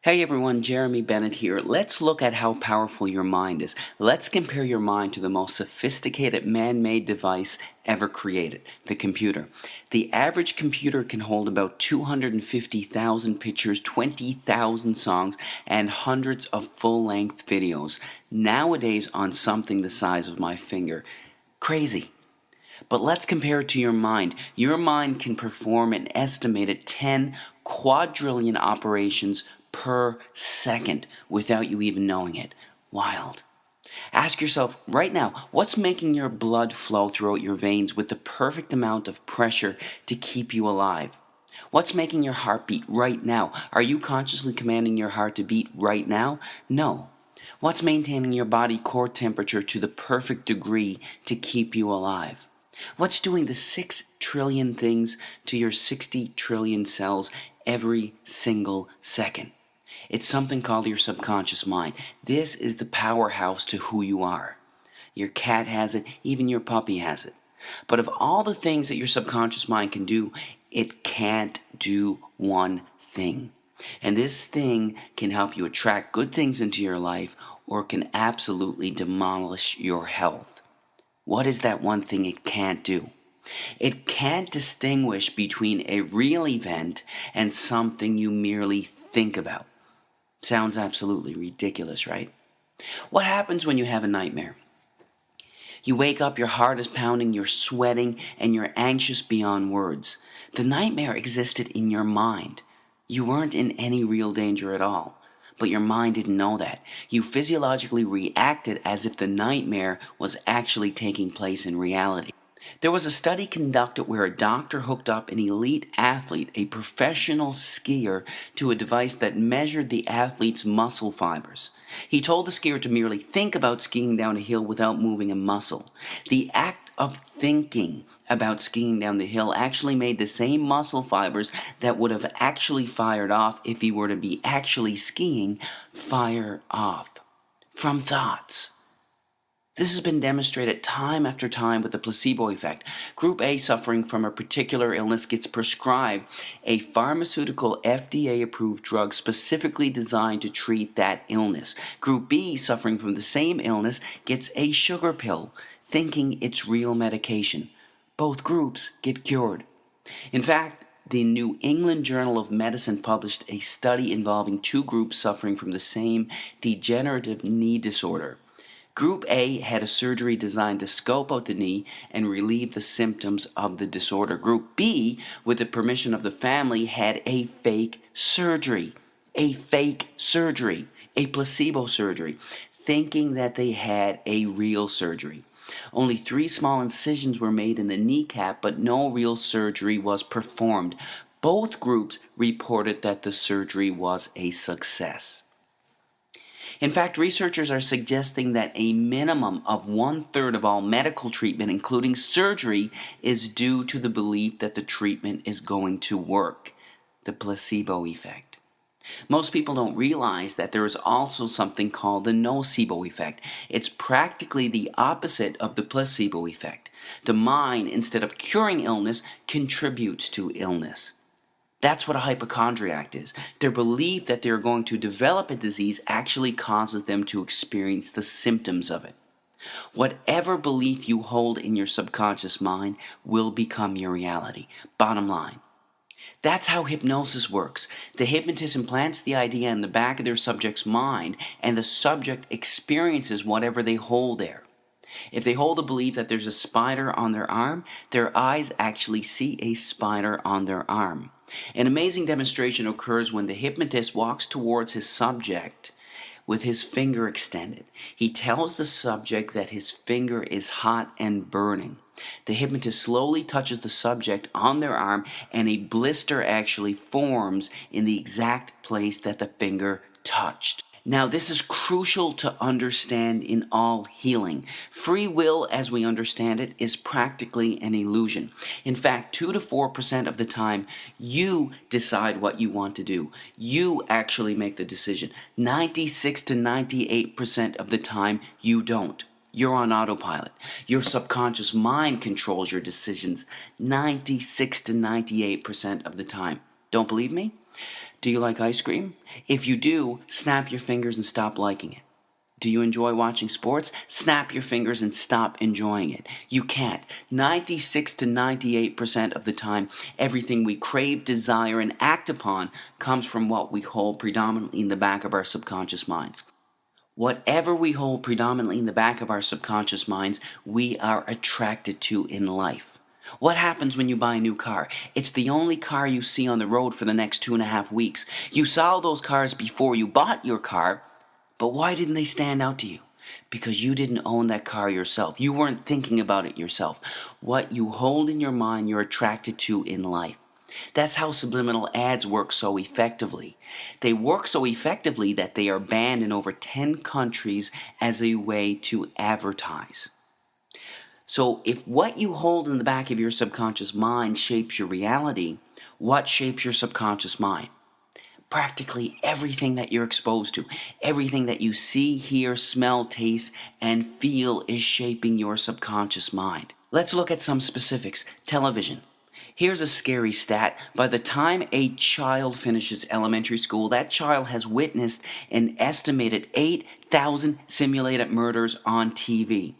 Hey everyone, Jeremy Bennett here. Let's look at how powerful your mind is. Let's compare your mind to the most sophisticated man-made device ever created, the computer. The average computer can hold about 250,000 pictures, 20,000 songs, and hundreds of full-length videos, nowadays on something the size of my finger. Crazy. But let's compare it to your mind. Your mind can perform an estimated 10 quadrillion operations per second without you even knowing it. Wild. Ask yourself right now, what's making your blood flow throughout your veins with the perfect amount of pressure to keep you alive? What's making your heart beat right now? Are you consciously commanding your heart to beat right now? No. What's maintaining your body core temperature to the perfect degree to keep you alive? What's doing the 6 trillion things to your 60 trillion cells every single second? It's something called your subconscious mind. This is the powerhouse to who you are. Your cat has it, even your puppy has it. But of all the things that your subconscious mind can do, it can't do one thing. And this thing can help you attract good things into your life or can absolutely demolish your health. What is that one thing it can't do? It can't distinguish between a real event and something you merely think about. Sounds absolutely ridiculous, right? What happens when you have a nightmare? You wake up, your heart is pounding, you're sweating, and you're anxious beyond words. The nightmare existed in your mind. You weren't in any real danger at all. But your mind didn't know that. You physiologically reacted as if the nightmare was actually taking place in reality. There was a study conducted where a doctor hooked up an elite athlete, a professional skier, to a device that measured the athlete's muscle fibers. He told the skier to merely think about skiing down a hill without moving a muscle. The act of thinking about skiing down the hill actually made the same muscle fibers that would have actually fired off if he were to be actually skiing fire off from thoughts. This has been demonstrated time after time with the placebo effect. Group A suffering from a particular illness gets prescribed a pharmaceutical FDA-approved drug specifically designed to treat that illness. Group B suffering from the same illness gets a sugar pill, thinking it's real medication. Both groups get cured. In fact, the New England Journal of Medicine published a study involving two groups suffering from the same degenerative knee disorder. Group A had a surgery designed to scope out the knee and relieve the symptoms of the disorder. Group B, with the permission of the family, had a fake surgery. A placebo surgery, thinking that they had a real surgery. Only 3 small incisions were made in the kneecap, but no real surgery was performed. Both groups reported that the surgery was a success. In fact, researchers are suggesting that a minimum of 1/3 of all medical treatment, including surgery, is due to the belief that the treatment is going to work. The placebo effect. Most people don't realize that there is also something called the nocebo effect. It's practically the opposite of the placebo effect. The mind, instead of curing illness, contributes to illness. That's what a hypochondriac is. Their belief that they're going to develop a disease actually causes them to experience the symptoms of it. Whatever belief you hold in your subconscious mind will become your reality. Bottom line. That's how hypnosis works. The hypnotist implants the idea in the back of their subject's mind, and the subject experiences whatever they hold there. If they hold the belief that there's a spider on their arm, their eyes actually see a spider on their arm. An amazing demonstration occurs when the hypnotist walks towards his subject with his finger extended. He tells the subject that his finger is hot and burning. The hypnotist slowly touches the subject on their arm, and a blister actually forms in the exact place that the finger touched. Now, this is crucial to understand in all healing. Free will, as we understand it, is practically an illusion. In fact, 2 to 4% of the time, you decide what you want to do. You actually make the decision. 96 to 98% of the time, you don't. You're on autopilot. Your subconscious mind controls your decisions 96 to 98% of the time. Don't believe me? Do you like ice cream? If you do, snap your fingers and stop liking it. Do you enjoy watching sports? Snap your fingers and stop enjoying it. You can't. 96 to 98% of the time, everything we crave, desire, and act upon comes from what we hold predominantly in the back of our subconscious minds. Whatever we hold predominantly in the back of our subconscious minds, we are attracted to in life. What happens when you buy a new car? It's the only car you see on the road for the next 2.5 weeks. You saw those cars before you bought your car, but why didn't they stand out to you? Because you didn't own that car yourself. You weren't thinking about it yourself. What you hold in your mind, you're attracted to in life. That's how subliminal ads work so effectively. They work so effectively that they are banned in over 10 countries as a way to advertise. So if what you hold in the back of your subconscious mind shapes your reality, what shapes your subconscious mind? Practically everything that you're exposed to, everything that you see, hear, smell, taste, and feel is shaping your subconscious mind. Let's look at some specifics. Television. Here's a scary stat. By the time a child finishes elementary school, that child has witnessed an estimated 8,000 simulated murders on TV.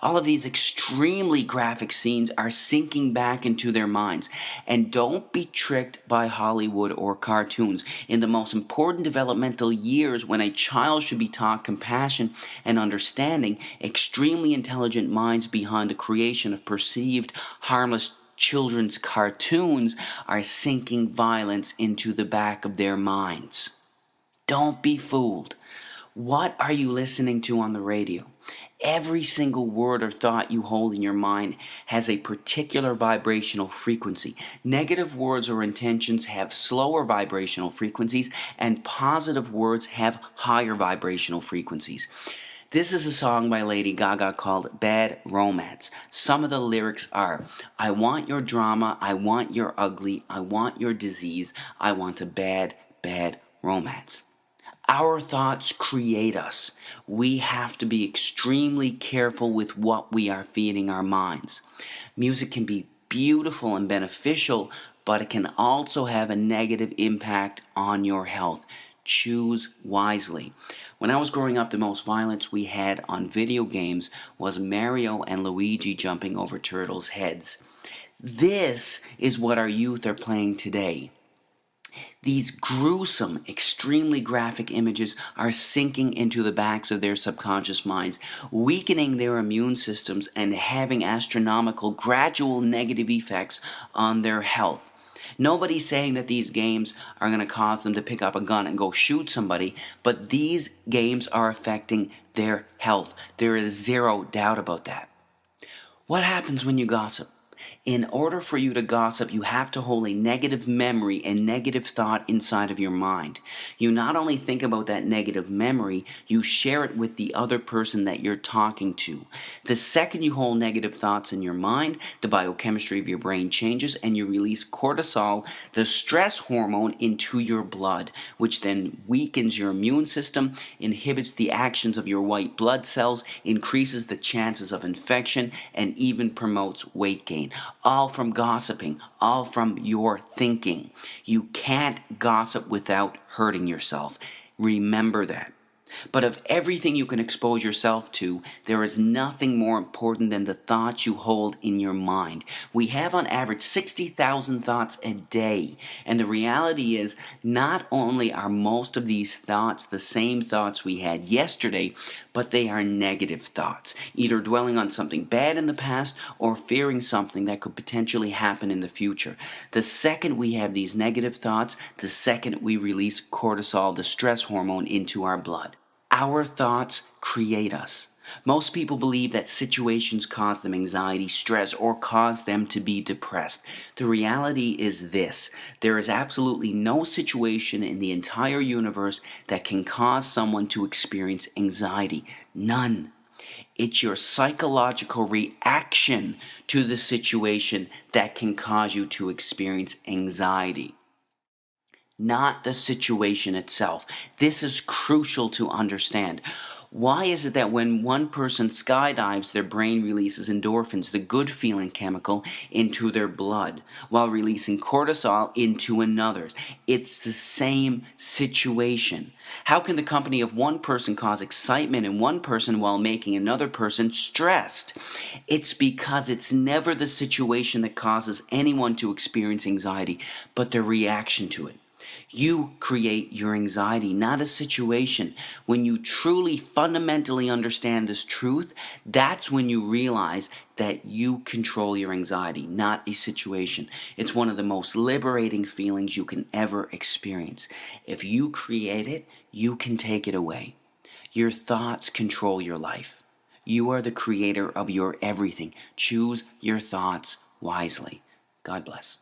All of these extremely graphic scenes are sinking back into their minds. And don't be tricked by Hollywood or cartoons. In the most important developmental years, when a child should be taught compassion and understanding, extremely intelligent minds behind the creation of perceived harmless children's cartoons are sinking violence into the back of their minds. Don't be fooled. What are you listening to on the radio? Every single word or thought you hold in your mind has a particular vibrational frequency. Negative words or intentions have slower vibrational frequencies, and positive words have higher vibrational frequencies. This is a song by Lady Gaga called Bad Romance. Some of the lyrics are, I want your drama, I want your ugly, I want your disease, I want a bad, bad romance. Our thoughts create us. We have to be extremely careful with what we are feeding our minds. Music can be beautiful and beneficial, but it can also have a negative impact on your health. Choose wisely. When I was growing up, the most violence we had on video games was Mario and Luigi jumping over turtles' heads. This is what our youth are playing today. These gruesome, extremely graphic images are sinking into the backs of their subconscious minds, weakening their immune systems and having astronomical, gradual negative effects on their health. Nobody's saying that these games are going to cause them to pick up a gun and go shoot somebody, but these games are affecting their health. There is zero doubt about that. What happens when you gossip? In order for you to gossip, you have to hold a negative memory and negative thought inside of your mind. You not only think about that negative memory, you share it with the other person that you're talking to. The second you hold negative thoughts in your mind, the biochemistry of your brain changes and you release cortisol, the stress hormone, into your blood, which then weakens your immune system, inhibits the actions of your white blood cells, increases the chances of infection, and even promotes weight gain. All from gossiping, all from your thinking. You can't gossip without hurting yourself. Remember that. But of everything you can expose yourself to, there is nothing more important than the thoughts you hold in your mind. We have on average 60,000 thoughts a day. And the reality is, not only are most of these thoughts the same thoughts we had yesterday, but they are negative thoughts, either dwelling on something bad in the past or fearing something that could potentially happen in the future. The second we have these negative thoughts, the second we release cortisol, the stress hormone, into our blood. Our thoughts create us. Most people believe that situations cause them anxiety, stress, or cause them to be depressed. The reality is this: there is absolutely no situation in the entire universe that can cause someone to experience anxiety. None. It's your psychological reaction to the situation that can cause you to experience anxiety, not the situation itself. This is crucial to understand. Why is it that when one person skydives, their brain releases endorphins, the good feeling chemical, into their blood, while releasing cortisol into another's? It's the same situation. How can the company of one person cause excitement in one person while making another person stressed? It's because it's never the situation that causes anyone to experience anxiety, but their reaction to it. You create your anxiety, not a situation. When you truly fundamentally understand this truth, that's when you realize that you control your anxiety, not a situation. It's one of the most liberating feelings you can ever experience. If you create it, you can take it away. Your thoughts control your life. You are the creator of your everything. Choose your thoughts wisely. God bless.